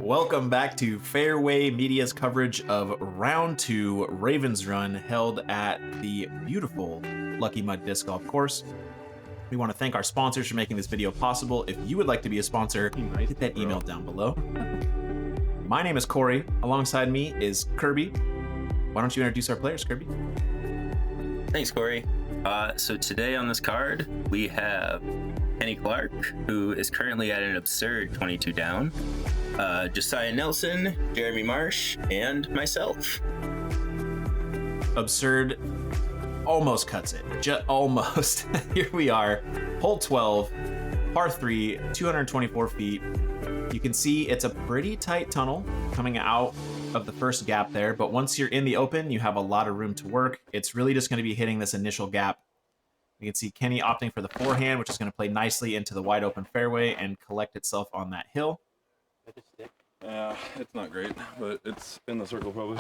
Welcome back to Fairway Media's coverage of Round 2 Ravens Run held at the beautiful Lucky Mud Disc Golf Course. We want to thank our sponsors for making this video possible. If you would like to be a sponsor, hit that email down below. My name is Cory. Alongside me is Kirby. Why don't you introduce our players, Kirby? Thanks, Cory. So today on this card, we have Kenny Clark, who is currently at an absurd 22 down, Josiah Nelson, Jeremy Marsh, and myself. Absurd almost cuts it. Just almost. Here we are, hole 12, par 3, 224 feet. You can see it's a pretty tight tunnel coming out of the first gap there, but once you're in the open, you have a lot of room to work. It's really just going to be hitting this initial gap. You can see Kenny opting for the forehand, which is going to play nicely into the wide open fairway and collect itself on that hill. Yeah, it's not great, but it's in the circle probably.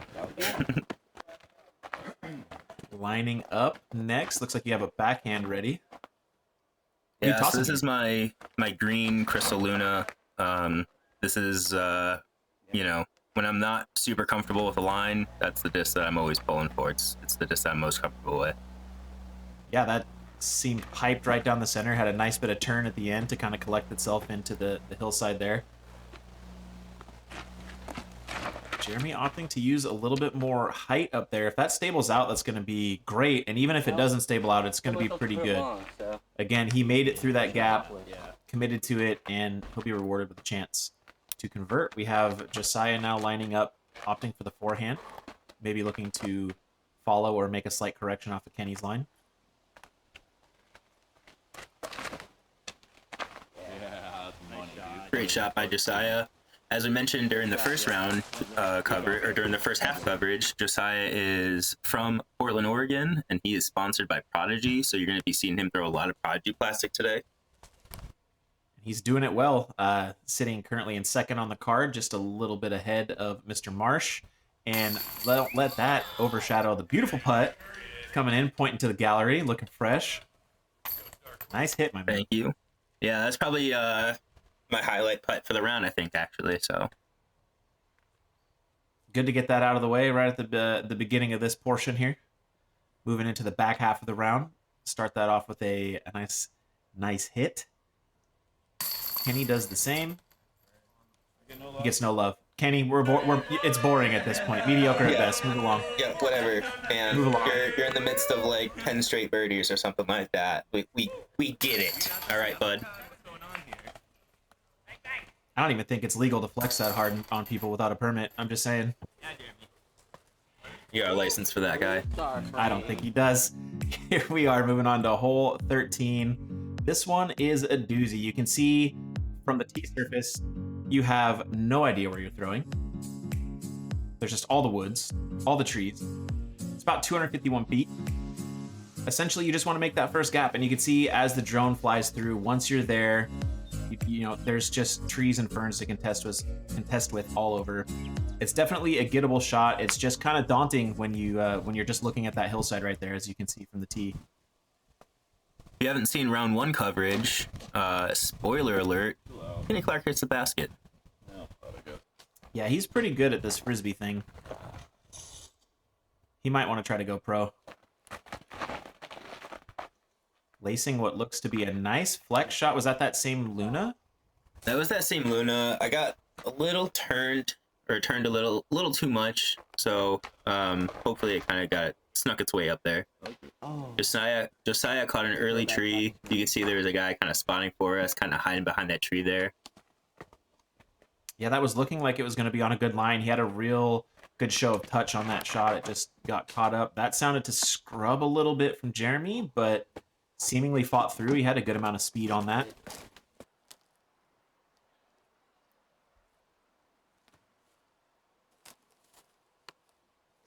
Lining up next, looks like you have a backhand ready. Yeah, so this is my green Crystal Luna. This is, you know, when I'm not super comfortable with a line, that's the disc that I'm always pulling for. It's the disc that I'm most comfortable with. Yeah, that seemed piped right down the center, had a nice bit of turn at the end to kind of collect itself into the hillside there. Jeremy opting to use a little bit more height up there. If that stables out, that's going to be great. And even if it doesn't stable out, it's going to be pretty good. Again, he made it through that gap, committed to it, and he'll be rewarded with a chance to convert. We have Josiah now lining up, opting for the forehand, maybe looking to follow or make a slight correction off of Kenny's line. Great shot by Josiah. As we mentioned during the first round during the first half coverage, Josiah is from Portland, Oregon, and he is sponsored by Prodigy, so you're going to be seeing him throw a lot of Prodigy plastic today. He's doing it well, sitting currently in second on the card, just a little bit ahead of Mr. Marsh, and let that overshadow the beautiful putt coming in, pointing to the gallery, looking fresh. Nice hit, my man. Thank you. Yeah, that's probably my highlight putt for the round, I think, actually. So good to get that out of the way right at the beginning of this portion here. Moving into the back half of the round, start that off with a nice hit. Kenny does the same. He gets no love. Kenny, it's boring at this point. Mediocre at best. Move along. Yeah, whatever. And you're in the midst of like 10 straight birdies or something like that. We get it. All right, bud. I don't even think it's legal to flex that hard on people without a permit. I'm just saying. You got a license for that guy? I don't think he does. Here we are moving on to hole 13. This one is a doozy. You can see from the tee surface, you have no idea where you're throwing. There's just all the woods, all the trees. It's about 251 feet. Essentially, you just want to make that first gap, and you can see as the drone flies through, once you're there, you know, there's just trees and ferns to contest with all over. It's definitely a gettable shot. It's just kind of daunting when you're just looking at that hillside right there, as you can see from the tee. If you haven't seen round 1 coverage, spoiler alert, Kenny Clark hits the basket. Yeah, he's pretty good at this frisbee thing. He might want to try to go pro. Lacing what looks to be a nice flex shot. Was that same Luna? That was that same Luna. I got a little turned a little too much, so hopefully it kind of snuck its way up there. Oh. Josiah caught an early tree. You can see there was a guy kind of spotting for us, kind of hiding behind that tree there. Yeah, that was looking like it was going to be on a good line. He had a real good show of touch on that shot. It just got caught up. That sounded to scrub a little bit from Jeremy, but seemingly fought through. He had a good amount of speed on that.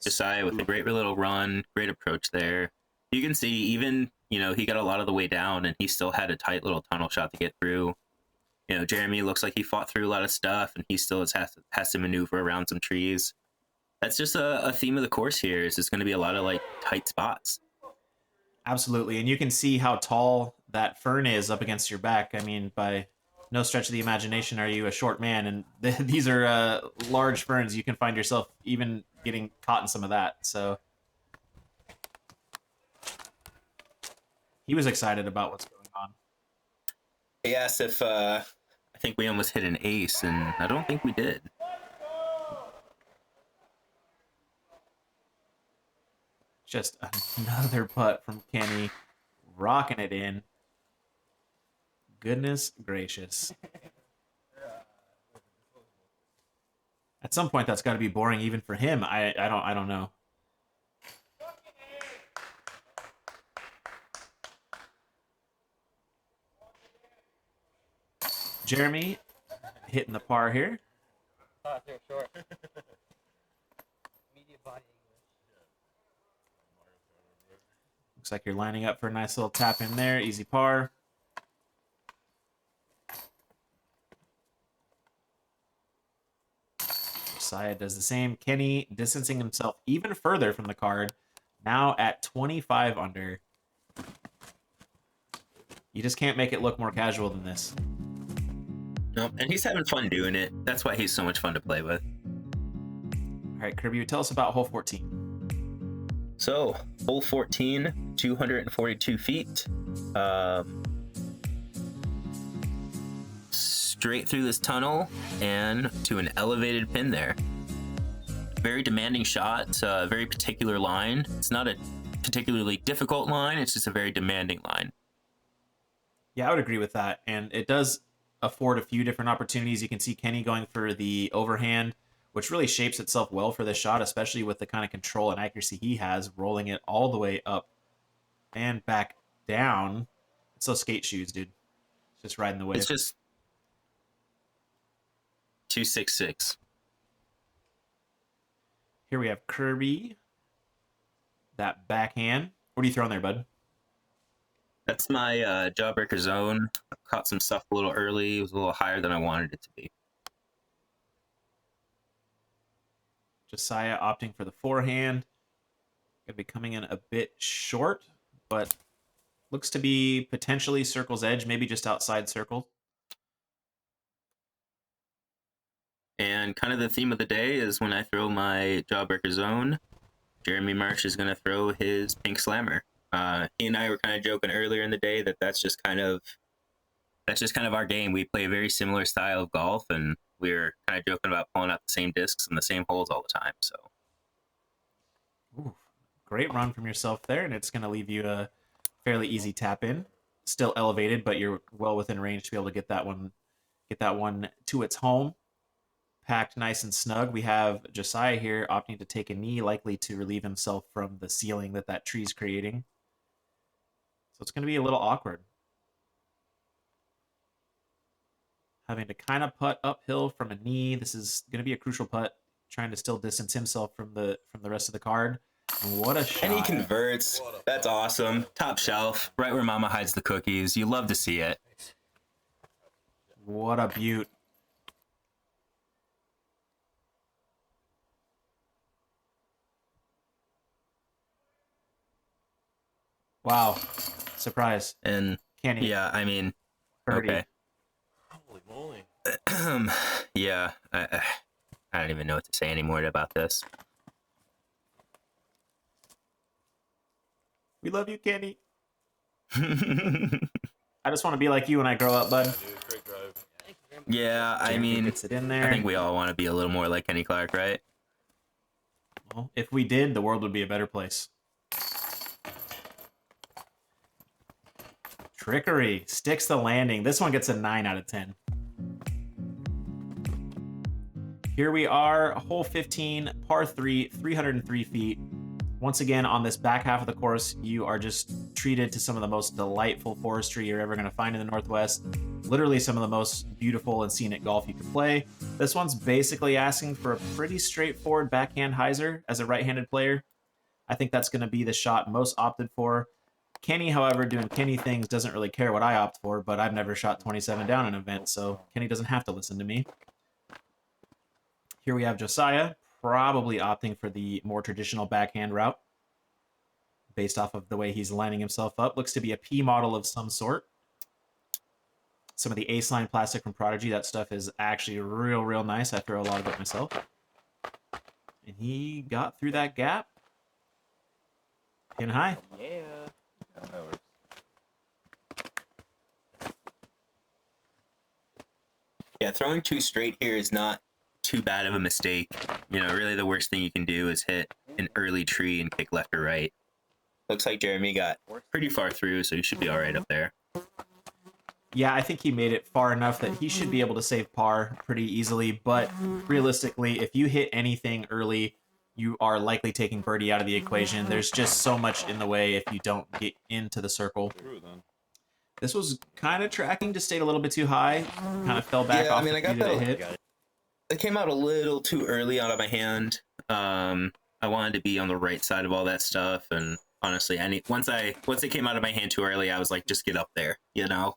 Josiah with a great little run, great approach there. You can see even, you know, he got a lot of the way down and he still had a tight little tunnel shot to get through. You know, Jeremy looks like he fought through a lot of stuff and he still has to maneuver around some trees. That's just a theme of the course here. Is it's going to be a lot of like tight spots. Absolutely, and you can see how tall that fern is up against your back. I mean, by no stretch of the imagination are you a short man, and these are large ferns. You can find yourself even getting caught in some of that. So he was excited about what's going on. He asked if I think we almost hit an ace, and I don't think we did. Just another putt from Kenny, rocking it in. Goodness gracious. At some point, that's got to be boring even for him. I don't know. Jeremy hitting the par here. Looks like you're lining up for a nice little tap in there. Easy par. Josiah does the same. Kenny distancing himself even further from the card. Now at 25 under. You just can't make it look more casual than this. Nope, and he's having fun doing it. That's why he's so much fun to play with. All right, Kirby, tell us about hole 14. So, hole 14, 242 feet. Straight through this tunnel and to an elevated pin there. Very demanding shot. It's a very particular line. It's not a particularly difficult line. It's just a very demanding line. Yeah, I would agree with that. And it does afford a few different opportunities. You can see Kenny going for the overhand, which really shapes itself well for this shot, especially with the kind of control and accuracy he has, rolling it all the way up and back down. It's those skate shoes, dude. It's just riding the wave. It's just 266. Here we have Kirby. That backhand. What are you throwing there, bud? That's my jawbreaker zone. I caught some stuff a little early. It was a little higher than I wanted it to be. Josiah opting for the forehand. Going to be coming in a bit short, but looks to be potentially circle's edge, maybe just outside circle. And kind of the theme of the day is when I throw my jawbreaker zone, Jeremy Marsh is going to throw his pink slammer. He and I were kind of joking earlier in the day that that's just kind of our game. We play a very similar style of golf, and we're kind of joking about pulling out the same discs and the same holes all the time. So, Ooh, great run from yourself there, and it's going to leave you a fairly easy tap in. Still elevated, but you're well within range to be able to get that one to its home. Packed nice and snug. We have Josiah here opting to take a knee, likely to relieve himself from the ceiling that tree's creating. So it's going to be a little awkward. Having to kind of putt uphill from a knee. This is going to be a crucial putt, trying to still distance himself from the rest of the card. And what a shot. and he converts. That's awesome. Top shelf, right where mama hides the cookies. You love to see it. What a beaut. Wow. Surprise. And Kenny. yeah, I mean, Birdie. okay. Holy moly. Yeah, I don't even know what to say anymore about this. We love you, Kenny. I just want to be like you when I grow up, bud. Dude, great drive. Yeah, I Jeremy mean, gets it in there. I think we all want to be a little more like Kenny Clark, right? Well, if we did, the world would be a better place. Trickery sticks the landing. This one gets a 9 out of 10. Here we are, hole 15, par 3, 303 feet. Once again, on this back half of the course, you are just treated to some of the most delightful forestry you're ever going to find in the Northwest. Literally some of the most beautiful and scenic golf you could play. This one's basically asking for a pretty straightforward backhand hyzer as a right-handed player. I think that's going to be the shot most opted for. Kenny, however, doing Kenny things doesn't really care what I opt for, but I've never shot 27 down an event, so Kenny doesn't have to listen to me. Here we have Josiah, probably opting for the more traditional backhand route based off of the way he's lining himself up. Looks to be a P model of some sort. some of the ace line plastic from Prodigy. That stuff is actually real nice. I throw a lot of it myself. And he got through that gap. Pin high. Yeah. Yeah, throwing 2 straight here is not too bad of a mistake. You know, really the worst thing you can do is hit an early tree and kick left or right. Looks like Jeremy got pretty far through, so he should be all right up there. Yeah, I think he made it far enough that he should be able to save par pretty easily, but realistically, if you hit anything early, you are likely taking birdie out of the equation. There's just so much in the way if you don't get into the circle. This was kind of tracking, just stayed a little bit too high, kind of fell back off I mean, I got that that. hit. It came out a little too early out of my hand. I wanted to be on the right side of all that stuff, and honestly, once it came out of my hand too early, I was like, just get up there, you know?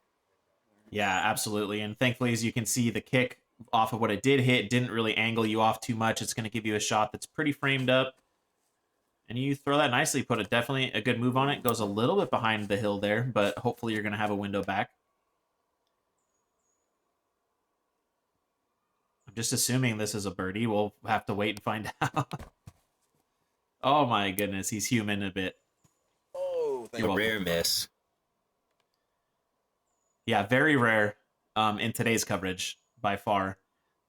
Yeah, absolutely. And thankfully, as you can see, the kick off of what it did hit didn't really angle you off too much. It's going to give you a shot that's pretty framed up. And you throw that nicely, put definitely a good move on it. Goes a little bit behind the hill there, but hopefully you're going to have a window back. I'm just assuming this is a birdie. We'll have to wait and find out. Oh my goodness, he's human a bit. Oh, A rare miss. Yeah, very rare in today's coverage by far.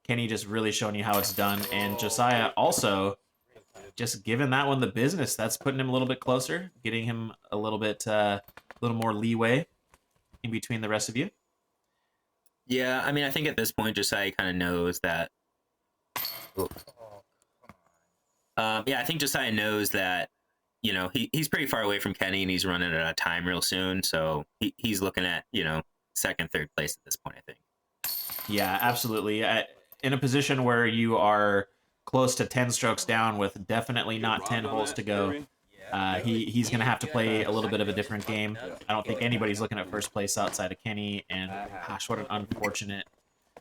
Kenny just really showing you how it's done. And Josiah also just giving that one the business. That's putting him a little bit closer, getting him a little bit, a little more leeway in between the rest of you. Yeah, I mean, I think at this point, Josiah kind of knows that. Yeah, I think Josiah knows that, you know, he's pretty far away from Kenny and he's running out of time real soon. So he's looking at, you know, second, third place at this point, I think. Yeah, absolutely. In a position where you are close to 10 strokes down with definitely not 10 holes to go, he's going to have to play a little bit of a different game. I don't think anybody's looking at first place outside of Kenny, and gosh, what an unfortunate...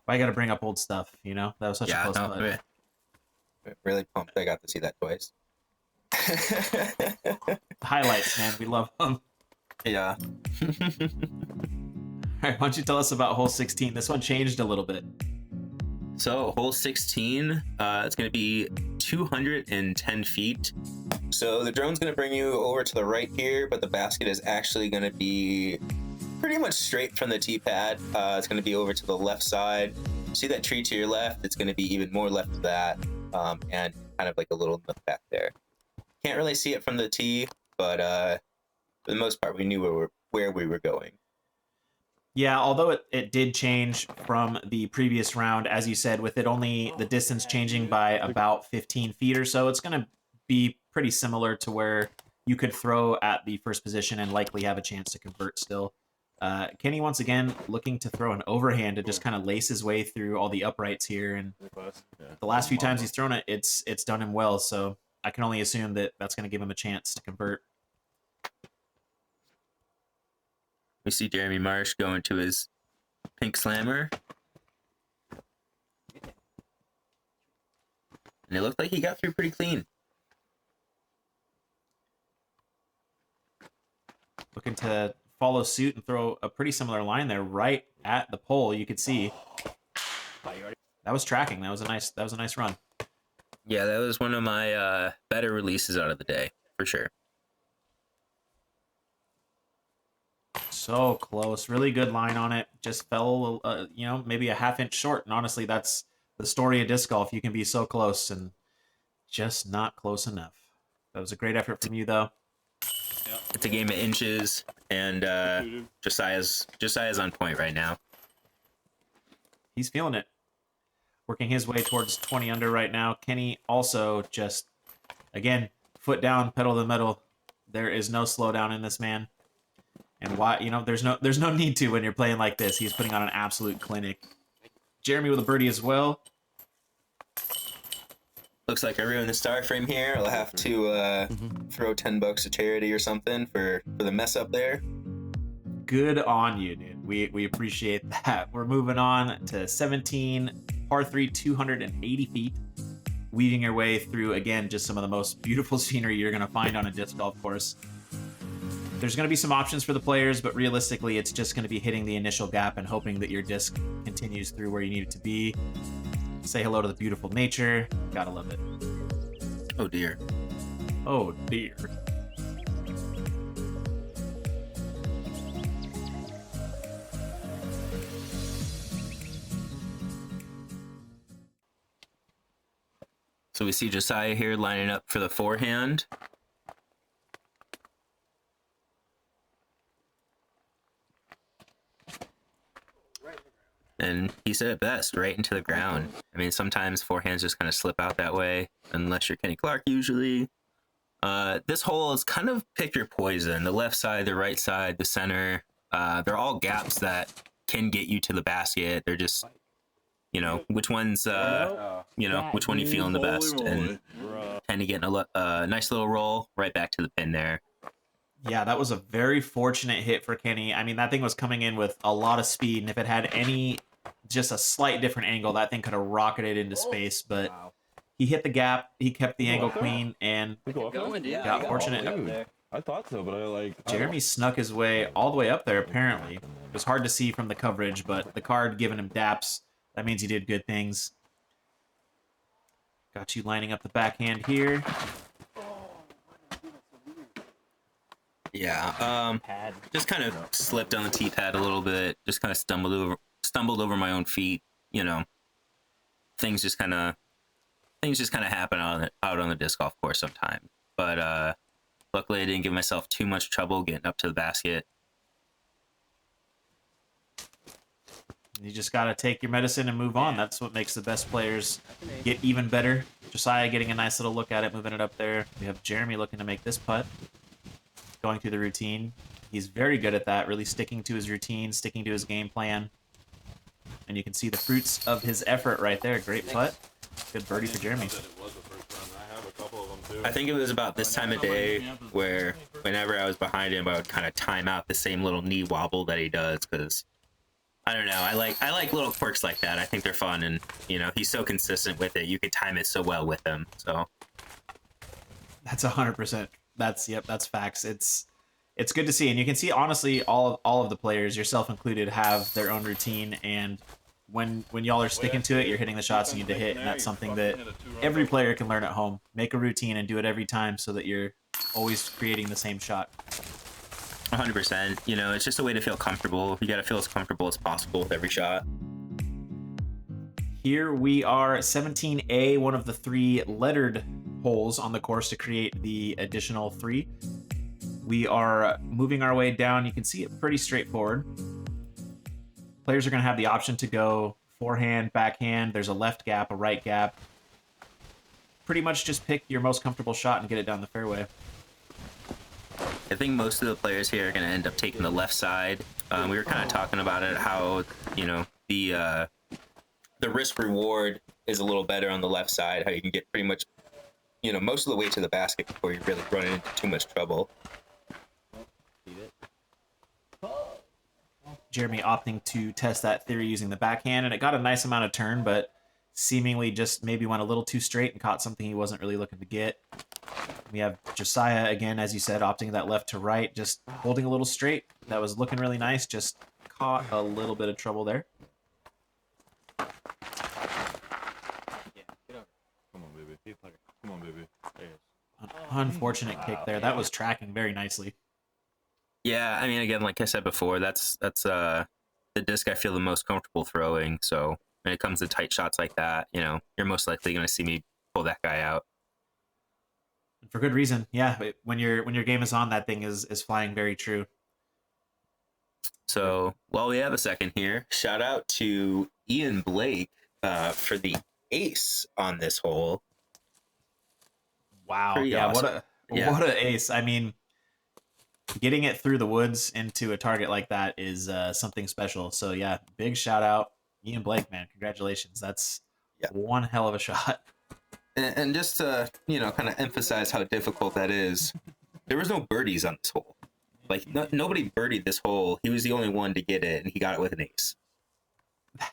I got to bring up old stuff, you know? That was such a close putt. Really pumped I got to see that twice. Highlights, man. We love them. Yeah. All right, why don't you tell us about hole 16? This one changed a little bit. So hole 16, it's going to be 210 feet. So the drone's going to bring you over to the right here, but the basket is actually going to be pretty much straight from the tee pad. It's going to be over to the left side. See that tree to your left? It's going to be even more left of that, and kind of like a little nook back there. Can't really see it from the tee, but for the most part, we knew where we were going. Yeah, although it did change from the previous round, as you said, with it only the distance changing by about 15 feet or so, it's going to be pretty similar to where you could throw at the first position and likely have a chance to convert still. Kenny, once again, looking to throw an overhand to just kind of lace his way through all the uprights here. And the last few times he's thrown it, it's done him well. So I can only assume that that's going to give him a chance to convert. We see Jeremy Marsh going to his pink slammer. And it looked like he got through pretty clean. Looking to follow suit and throw a pretty similar line there right at the pole. You could see that was tracking. That was a nice run. Yeah, that was one of my better releases out of the day, for sure. So close. Really good line on it. Just fell, maybe a half inch short. And honestly, that's the story of disc golf. You can be so close and just not close enough. That was a great effort from you, though. It's a game of inches, and Josiah's on point right now. He's feeling it. Working his way towards 20 under right now. Kenny also just, again, foot down, pedal to the metal. There is no slowdown in this man. And why, there's no need to when you're playing like this. He's putting on an absolute clinic. Jeremy with a birdie as well. Looks like I ruined the star frame here. I'll have to throw $10 to charity or something for the mess up there. Good on you, dude. We appreciate that. We're moving on to 17, par 3, 280 feet. Weaving your way through, again, just some of the most beautiful scenery you're going to find on a disc golf course. there's going to be some options for the players, but realistically, it's just going to be hitting the initial gap and hoping that your disc continues through where you need it to be. Say hello to the beautiful nature. Gotta love it. Oh dear. Oh dear. So we see Josiah here lining up for the forehand. And he said it best, right into the ground. I mean, sometimes forehands just kind of slip out that way, unless you're Kenny Clark usually. This hole is kind of pick your poison. The left side, the right side, the center. They're all gaps that can get you to the basket. They're just, you know, which one's, you know, which one you feeling the best. And kind of getting a nice little roll right back to the pin there. Yeah, that was a very fortunate hit for Kenny. I mean, that thing was coming in with a lot of speed, and if it had just a slight different angle, that thing could have rocketed into space, but he hit the gap, he kept the angle clean, and got fortunate. I thought so, but Jeremy snuck his way all the way up there, apparently. It was hard to see from the coverage, but the card giving him daps, that means he did good things. Got you lining up the backhand here. Yeah, just kind of slipped on the tee pad a little bit. Just kind of stumbled over my own feet. You know, things just kind of happen out on the disc golf course sometimes. But luckily, I didn't give myself too much trouble getting up to the basket. You just got to take your medicine and move on. That's what makes the best players get even better. Josiah getting a nice little look at it, moving it up there. We have Jeremy looking to make this putt. Going through the routine. He's very good at that, really sticking to his routine, sticking to his game plan. And you can see the fruits of his effort right there. Great putt. Good birdie for Jeremy. I think it was about this time of day where whenever I was behind him, I would kind of time out the same little knee wobble that he does, because I don't know. I like little quirks like that. I think they're fun, and you know, he's so consistent with it. You could time it so well with him. So that's 100%. That's facts. It's good to see, and you can see honestly all of the players, yourself included, have their own routine, and when y'all are sticking to it, you're hitting the shots you need to hit, and that's something that every player can learn at home. Make a routine and do it every time so that you're always creating the same shot. 100%. You know, it's just a way to feel comfortable. You got to feel as comfortable as possible with every shot. Here we are, 17A, one of the 3 lettered holes on the course to create the additional 3. We are moving our way down. You can see it pretty straightforward. Players are going to have the option to go forehand, backhand. There's a left gap, a right gap. Pretty much just pick your most comfortable shot and get it down the fairway. I think most of the players here are going to end up taking the left side. We were kind of talking about it, how, you know, the risk reward is a little better on the left side, how you can get pretty much, you know, most of the way to the basket before you really run into too much trouble. Jeremy opting to test that theory using the backhand, and it got a nice amount of turn, but seemingly just maybe went a little too straight and caught something he wasn't really looking to get. We have Josiah, again, as you said, opting that left to right, just holding a little straight. That was looking really nice, just caught a little bit of trouble there. Come on, baby. Unfortunate kick there. That was tracking very nicely. Yeah, I mean, again, like I said before, that's the disc I feel the most comfortable throwing. So when it comes to tight shots like that, you know, you're most likely going to see me pull that guy out. And for good reason. Yeah, when your game is on, that thing is flying very true. So while we have a second here, shout out to Ian Blake for the ace on this hole. Wow. Pretty Yeah, awesome. What a ace. I mean, getting it through the woods into a target like that is something special. So yeah, big shout out, Ian Blake, man. Congratulations. That's one hell of a shot. And just to, you know, kind of emphasize how difficult that is, there was no birdies on this hole. Like, nobody birdied this hole. He was the only one to get it, and he got it with an ace.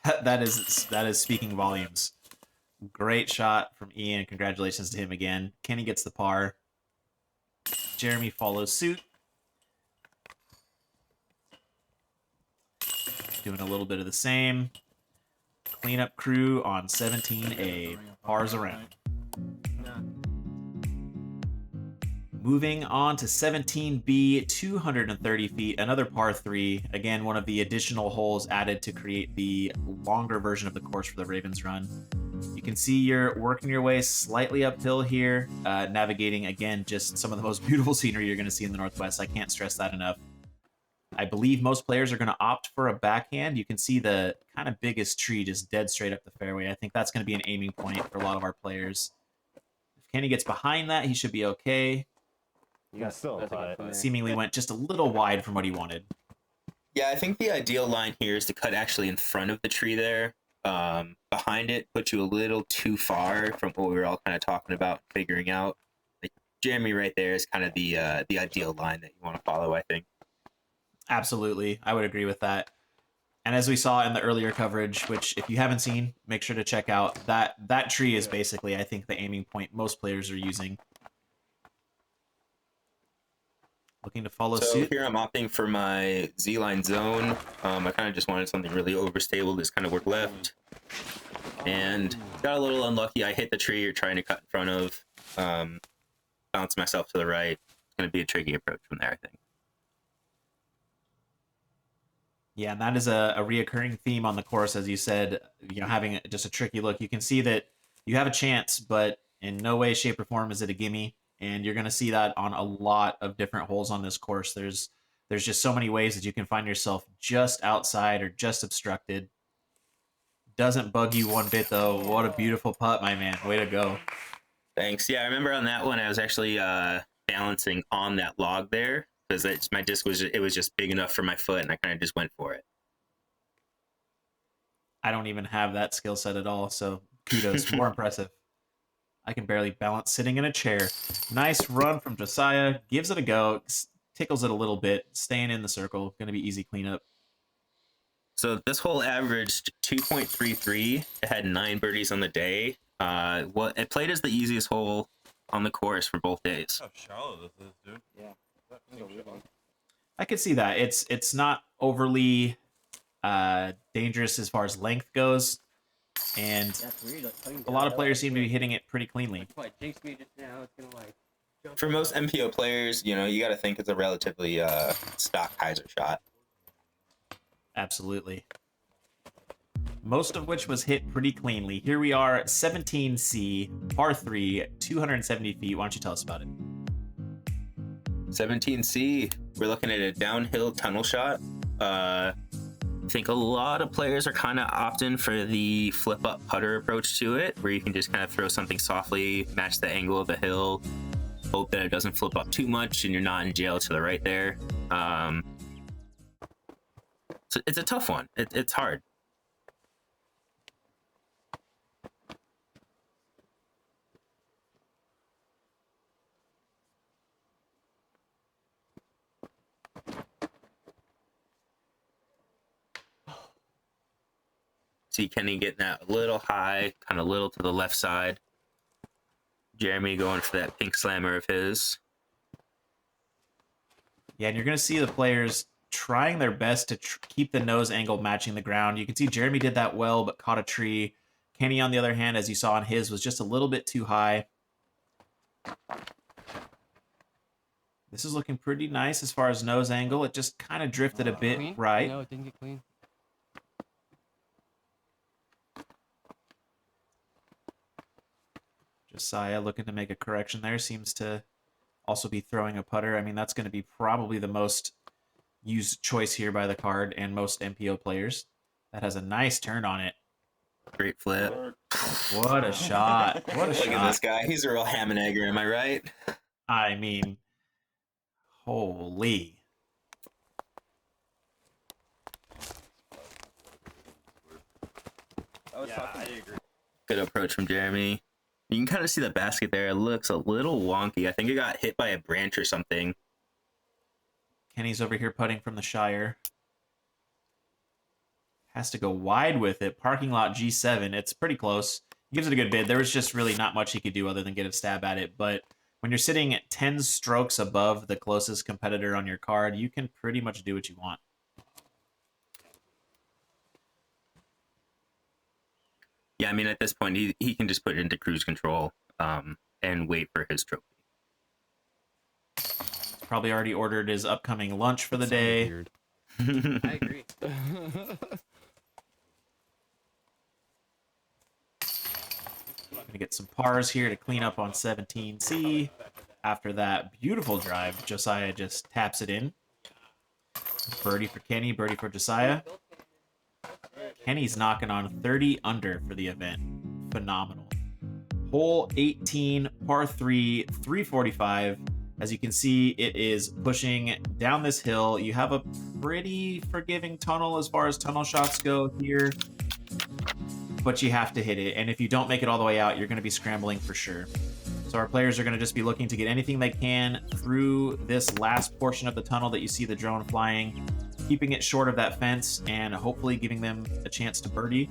That is speaking volumes. Great shot from Ian. Congratulations to him again. Kenny gets the par. Jeremy follows suit. Doing a little bit of the same. Cleanup crew on 17A. Pars around. Moving on to 17B, 230 feet, another par 3. Again, one of the additional holes added to create the longer version of the course for the Ravens run. You can see you're working your way slightly uphill here, navigating, again, just some of the most beautiful scenery you're going to see in the Northwest. I can't stress that enough. I believe most players are going to opt for a backhand. You can see the kind of biggest tree just dead straight up the fairway. I think that's going to be an aiming point for a lot of our players. If Kenny gets behind that, he should be okay. Yeah, still Seemingly went just a little wide from what he wanted. Yeah, I think the ideal line here is to cut actually in front of the tree there. Behind it puts you a little too far from what we were all kind of talking about, figuring out. Like Jeremy right there is kind of the ideal line that you want to follow, I think. Absolutely. I would agree with that. And as we saw in the earlier coverage, which if you haven't seen, make sure to check out, that tree is basically, I think, the aiming point most players are using. Looking to follow suit. So here I'm opting for my Z-line zone. I kind of just wanted something really overstable, just kind of work left. And got a little unlucky. I hit the tree you're trying to cut in front of. Bounce myself to the right. It's going to be a tricky approach from there, I think. Yeah, and that is a reoccurring theme on the course, as you said, having just a tricky look. You can see that you have a chance, but in no way, shape, or form is it a gimme. And you're going to see that on a lot of different holes on this course. There's just so many ways that you can find yourself just outside or just obstructed. Doesn't bug you one bit, though. What a beautiful putt, my man. Way to go. Thanks. Yeah, I remember on that one, I was actually balancing on that log there because my disc was just big enough for my foot, and I kind of just went for it. I don't even have that skill set at all, so kudos. More impressive. I can barely balance sitting in a chair. Nice run from Josiah. Gives it a go. Tickles it a little bit. Staying in the circle. Going to be easy cleanup. So this hole averaged 2.33. It had 9 birdies on the day. It played as the easiest hole on the course for both days. How shallow this is, dude. Yeah. I could see that. It's not overly dangerous as far as length goes. And a lot of players seem to be hitting it pretty cleanly. For most MPO players, you got to think it's a relatively stock hyzer shot. Absolutely. Most of which was hit pretty cleanly. Here we are at 17C, par 3, 270 feet. Why don't you tell us about it? 17C, we're looking at a downhill tunnel shot. I think a lot of players are kind of opting for the flip-up putter approach to it, where you can just kind of throw something softly, match the angle of the hill, hope that it doesn't flip up too much and you're not in jail to the right there. So it's a tough one. It's hard. See Kenny getting that a little high, kind of little to the left side. Jeremy going for that pink slammer of his. Yeah, and you're going to see the players trying their best to keep the nose angle matching the ground. You can see Jeremy did that well, but caught a tree. Kenny, on the other hand, as you saw on his, was just a little bit too high. This is looking pretty nice as far as nose angle. It just kind of drifted a bit Clean? right. No, it didn't get clean. Josiah looking to make a correction there. Seems to also be throwing a putter. I mean, that's going to be probably the most used choice here by the card and most MPO players. That has a nice turn on it. Great flip. What a shot. What a Look shot. at this guy. He's a real ham and egger, am I right? I mean, holy. Yeah, I agree. Good approach from Jeremy. You can kind of see the basket there. It looks a little wonky. I think it got hit by a branch or something. Kenny's over here putting from the Shire. Has to go wide with it. Parking lot G7. It's pretty close. He gives it a good bid. There was just really not much he could do other than get a stab at it. But when you're sitting at 10 strokes above the closest competitor on your card, you can pretty much do what you want. Yeah, I mean, at this point, he can just put it into cruise control and wait for his trophy. Probably already ordered his upcoming lunch for the day. Weird. I agree. Gonna get some pars here to clean up on 17C. After that beautiful drive, Josiah just taps it in. Birdie for Kenny, birdie for Josiah. Kenny's knocking on 30 under for the event. Phenomenal. Hole 18, par 3, 345. As you can see, it is pushing down this hill. You have a pretty forgiving tunnel as far as tunnel shots go here, but you have to hit it. And if you don't make it all the way out, you're going to be scrambling for sure. So our players are going to just be looking to get anything they can through this last portion of the tunnel that you see the drone flying, keeping it short of that fence and hopefully giving them a chance to birdie.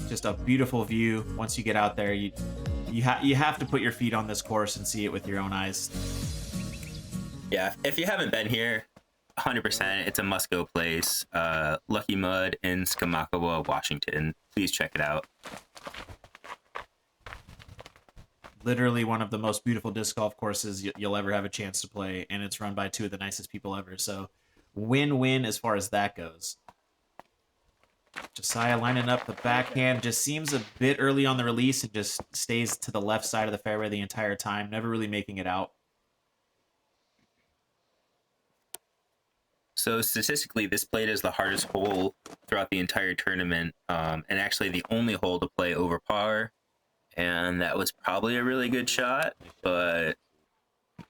Just a beautiful view. Once you get out there, you have to put your feet on this course and see it with your own eyes. Yeah, if you haven't been here, 100%, it's a must-go place. Lucky Mud in Skamokawa, Washington. Please check it out. Literally one of the most beautiful disc golf courses you'll ever have a chance to play, and it's run by two of the nicest people ever. So win-win as far as that goes. Josiah lining up the backhand, just seems a bit early on the release and just stays to the left side of the fairway the entire time, never really making it out. So statistically, this played is the hardest hole throughout the entire tournament, and actually the only hole to play over par. And that was probably a really good shot, but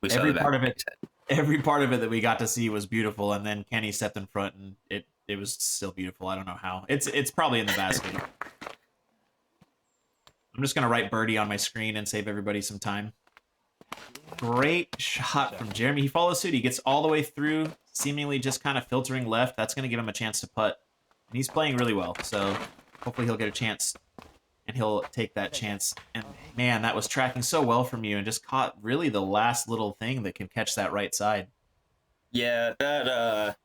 we saw Every the part of back. it, every part of it that we got to see was beautiful, and then Kenny stepped in front, and it was still beautiful. I don't know how. It's probably in the basket. I'm just gonna write birdie on my screen and save everybody some time. Great shot from Jeremy. He follows suit. He gets all the way through, seemingly just kind of filtering left. That's gonna give him a chance to putt, and he's playing really well. So hopefully he'll get a chance. And he'll take that chance. And man, that was tracking so well from you and just caught really the last little thing that can catch that right side. Yeah, that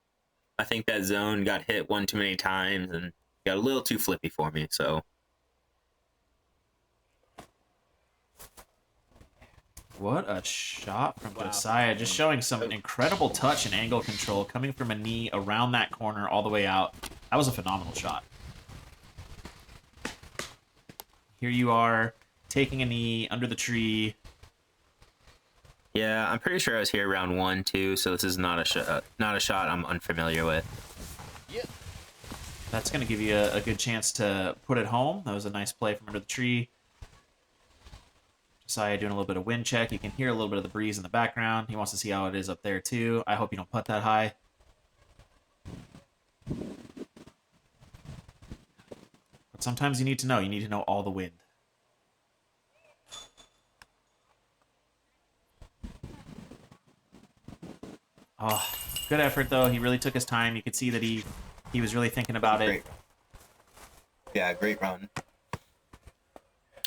I think that zone got hit one too many times and got a little too flippy for me, so. What a shot from Josiah. Just showing some incredible touch and angle control coming from a knee around that corner all the way out. That was a phenomenal shot. Here you are, taking a knee under the tree. Yeah, I'm pretty sure I was here round 1 too, so this is not a shot I'm unfamiliar with. That's going to give you a good chance to put it home. That was a nice play from under the tree. Josiah doing a little bit of wind check. You can hear a little bit of the breeze in the background. He wants to see how it is up there too. I hope you don't putt that high. Sometimes you need to know. You need to know all the wind. Oh, good effort, though. He really took his time. You could see that he was really thinking about it. Yeah, great run.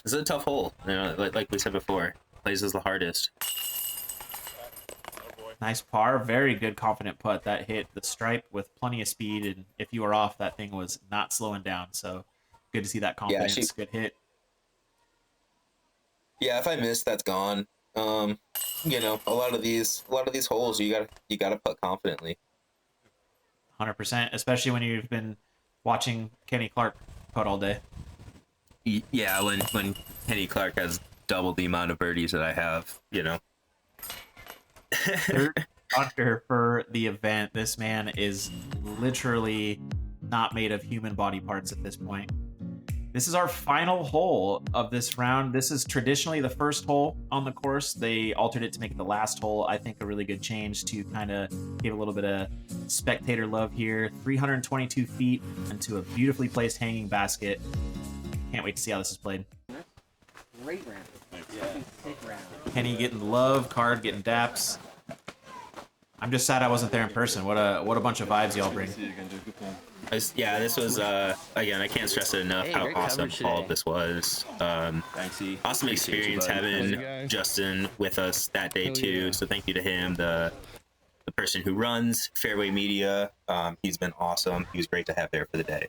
This is a tough hole. You know, like we said before, plays is the hardest. Nice par. Very good, confident putt. That hit the stripe with plenty of speed, and if you were off, that thing was not slowing down. So good to see that confidence. Yeah, good hit. Yeah, if I miss, that's gone. You know, a lot of these holes, you gotta putt confidently. 100%, especially when you've been watching Kenny Clark putt all day. Yeah, when Kenny Clark has double the amount of birdies that I have, you know. Third under for the event. This man is literally not made of human body parts at this point. This is our final hole of this round. This is traditionally the first hole on the course. They altered it to make it the last hole. I think a really good change to kind of give a little bit of spectator love here. 322 feet into a beautifully placed hanging basket. Can't wait to see how this is played. Great round. Yeah. Sick round. Kenny getting love, Card getting daps. I'm just sad I wasn't there in person. What a bunch of vibes y'all bring. Yeah, this was again, I can't stress it enough how awesome all of this was. Awesome experience having Justin with us that day too. So thank you to him, the person who runs Fairway Media. He's been awesome. He was great to have there for the day.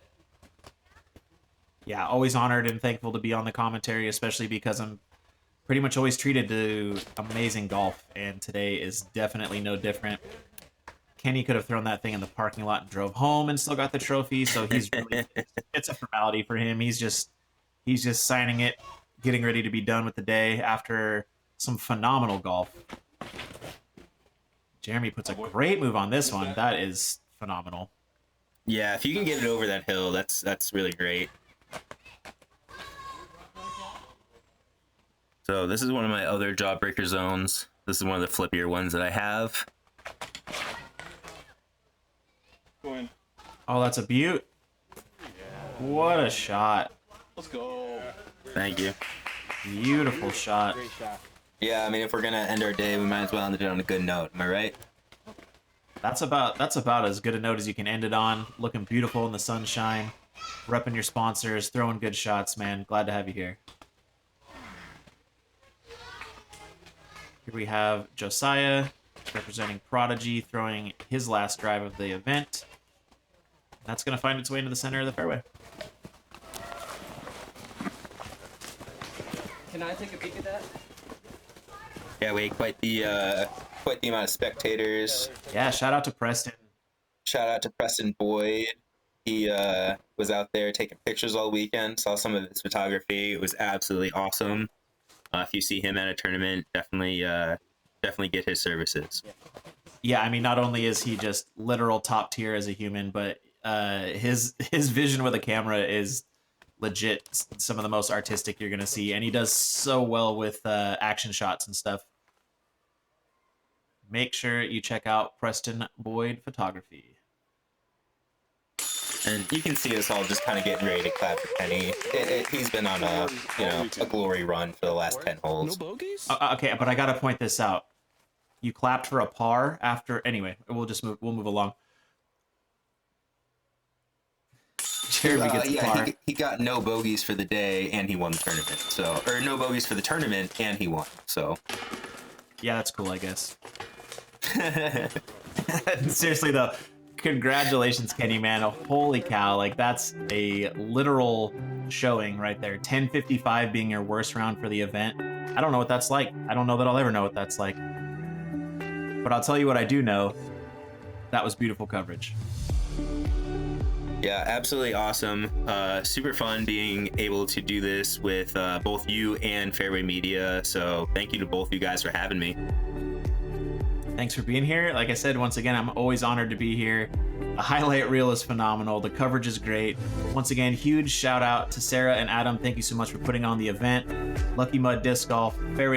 Yeah, always honored and thankful to be on the commentary, especially because I'm pretty much always treated to amazing golf, and today is definitely no different. Kenny could have thrown that thing in the parking lot and drove home and still got the trophy, so he's really it's a formality for him. He's just signing it, getting ready to be done with the day after some phenomenal golf. Jeremy puts a great move on this one. That is phenomenal. Yeah, if you can get it over that hill, that's really great. So this is one of my other jawbreaker zones. This is one of the flippier ones that I have. Oh, that's a beaut. What a shot. Let's go. Thank you. Beautiful shot. Great shot. Yeah, I mean, if we're gonna end our day, we might as well end it on a good note. Am I right? That's about as good a note as you can end it on. Looking beautiful in the sunshine. Repping your sponsors, throwing good shots, man. Glad to have you here. Here we have Josiah representing Prodigy, throwing his last drive of the event. That's going to find its way into the center of the fairway. Can I take a peek at that? Yeah, we had quite the amount of spectators. Yeah, shout out to Preston. Shout out to Preston Boyd. He was out there taking pictures all weekend. Saw some of his photography. It was absolutely awesome. If you see him at a tournament, definitely get his services. Yeah, I mean, not only is he just literal top tier as a human, but his vision with a camera is legit some of the most artistic you're going to see, and he does so well with action shots and stuff. Make sure you check out Preston Boyd Photography. And you can see us all just kind of getting ready to clap for Kenny. He's been on a glory run for the last 10 holes. No bogeys? Okay, but I got to point this out. You clapped for a par after. Anyway, we'll move along. Jeremy gets a par. He got no bogeys for the day, and he won the tournament. So, or no bogeys for the tournament, and he won. So, Yeah, that's cool, I guess. Seriously though, congratulations, Kenny, man. Holy cow, like that's a literal showing right there. 10:55 being your worst round for the event. I don't know what that's like. I don't know that I'll ever know what that's like. But I'll tell you what I do know. That was beautiful coverage. yeah, absolutely awesome. Super fun being able to do this with both you and Fairway Media. So thank you to both you guys for having me. Thanks for being here. Like I said, once again, I'm always honored to be here. The highlight reel is phenomenal. The coverage is great. Once again, huge shout out to Sara and Adam. Thank you so much for putting on the event. Lucky Mud Disc Golf, Fairway